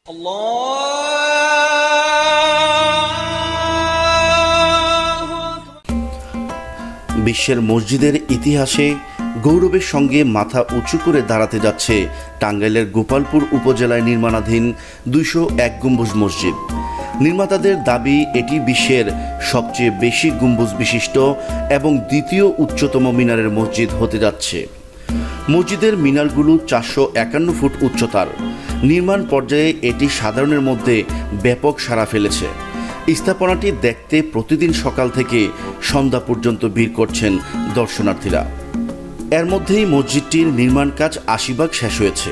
বিশ্বের মসজিদের ইতিহাসে গৌরবের সঙ্গে মাথা উঁচু করে দাঁড়াতে যাচ্ছে টাঙ্গাইলের গোপালপুর উপজেলায় নির্মাণাধীন 201 গম্বুজ মসজিদ। নির্মাতাদের দাবি এটি বিশ্বের সবচেয়ে বেশি গম্বুজ বিশিষ্ট এবং দ্বিতীয় উচ্চতম মিনারের মসজিদ হতে যাচ্ছে। মসজিদের মিনারগুলো 451 ফুট উচ্চতার। নির্মাণ পর্যায়ে এটি সাধারণের মধ্যে ব্যাপক সাড়া ফেলেছে। স্থাপনাটি দেখতে প্রতিদিন সকাল থেকে সন্ধ্যা পর্যন্ত ভিড় করছেন দর্শনার্থীরা। এর মধ্যেই মসজিদটির নির্মাণ কাজ 80% শেষ হয়েছে।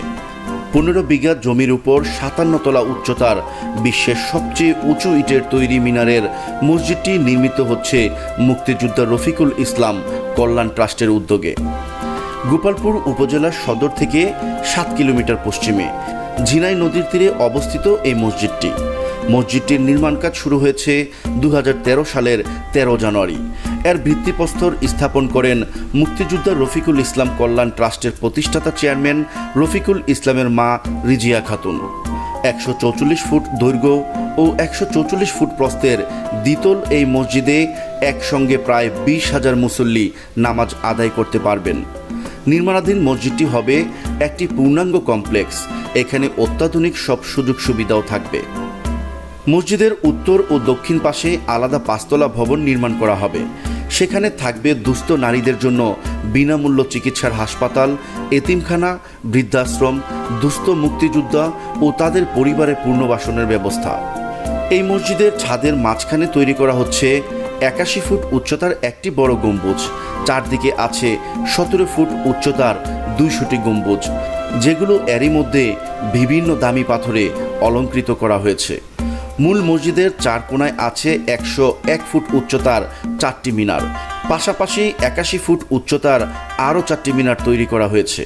15 বিঘা জমির উপর 57 তলা উচ্চতার বিশ্বের সবচেয়ে উঁচু ইটের তৈরি মিনারের মসজিদটি নির্মিত হচ্ছে মুক্তিযোদ্ধা রফিকুল ইসলাম কল্যাণ ট্রাস্টের উদ্যোগে। গোপালপুর উপজেলার সদর থেকে 7 কিলোমিটার পশ্চিমে ঝিনাই নদীর তীরে অবস্থিত এই মসজিদটি। মসজিদটির নির্মাণ কাজ শুরু হয়েছে 2013 সালের 13 জানুয়ারি। এর ভিত্তিপ্রস্তর স্থাপন করেন মুক্তিযোদ্ধা রফিকুল ইসলাম কল্যাণ ট্রাস্টের প্রতিষ্ঠাতা চেয়ারম্যান রফিকুল ইসলামের মা রিজিয়া খাতুন। 144 ফুট দৈর্ঘ্য ও 144 ফুট প্রস্থের দ্বিতল এই মসজিদে একসঙ্গে প্রায় 20,000 মুসল্লি নামাজ আদায় করতে পারবেন। নির্মাণাধীন মসজিদটি হবে একটি পূর্ণাঙ্গ কমপ্লেক্স। এখানে অত্যাধুনিক সব সুযোগ সুবিধাও থাকবে। মসজিদের উত্তর ও দক্ষিণ পাশে আলাদা 5 তলা ভবন নির্মাণ করা হবে। সেখানে থাকবে দুস্থ নারীদের জন্য বিনামূল্য চিকিৎসার হাসপাতাল, এতিমখানা, বৃদ্ধাশ্রম, দুস্থ মুক্তিযোদ্ধা ও তাদের পরিবারের পুনর্বাসনের ব্যবস্থা। এই মসজিদের ছাদের মাঝখানে তৈরি করা হচ্ছে 81 ফুট উচ্চতার একটি বড় গম্বুজ। চারদিকে আছে 17 ফুট উচ্চতার 200টি গম্বুজ, যেগুলো এরই মধ্যে বিভিন্ন দামি পাথরে অলঙ্কৃত করা হয়েছে। মূল মসজিদের 4 কোণায় আছে 101 ফুট উচ্চতার 4টি মিনার। পাশাপাশি 81 ফুট উচ্চতার আরও 4টি মিনার তৈরি করা হয়েছে।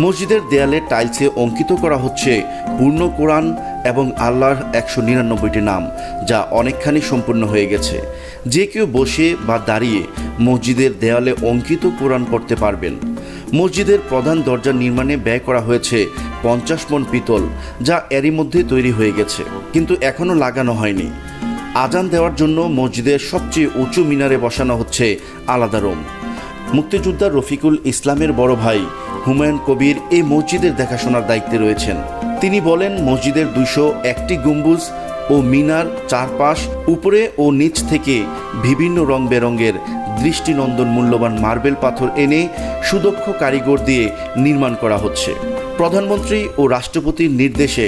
মসজিদের দেয়ালে টাইলসে অঙ্কিত করা হচ্ছে পূর্ণ কোরআন এবং আল্লাহর 199টি নাম, যা অনেকখানি সম্পূর্ণ হয়ে গেছে। যে কেউ বসে বা দাঁড়িয়ে মসজিদের দেয়ালে অঙ্কিত কোরআন পড়তে পারবেন। মসজিদের প্রধান দরজা নির্মাণে ব্যয় করা হয়েছে 50 মণ পিতল, যা এরই মধ্যে তৈরি হয়ে গেছে, কিন্তু এখনও লাগানো হয়নি। আজান দেওয়ার জন্য মসজিদের সবচেয়ে উঁচু মিনারে বসানো হচ্ছে আলাদা রুম। মুক্তিযোদ্ধা রফিকুল ইসলামের বড় ভাই হুমায়ুন কবির এই মসজিদের দেখাশোনার দায়িত্বে রয়েছেন। তিনি বলেন, মসজিদের 201টি গম্বুজ ও মিনার চারপাশ, উপরে ও নিচ থেকে বিভিন্ন রং বেরঙের দৃষ্টিনন্দন মূল্যবান মার্বেল পাথর এনে সুদক্ষ কারিগর দিয়ে নির্মাণ করা হচ্ছে। প্রধানমন্ত্রী ও রাষ্ট্রপতির নির্দেশে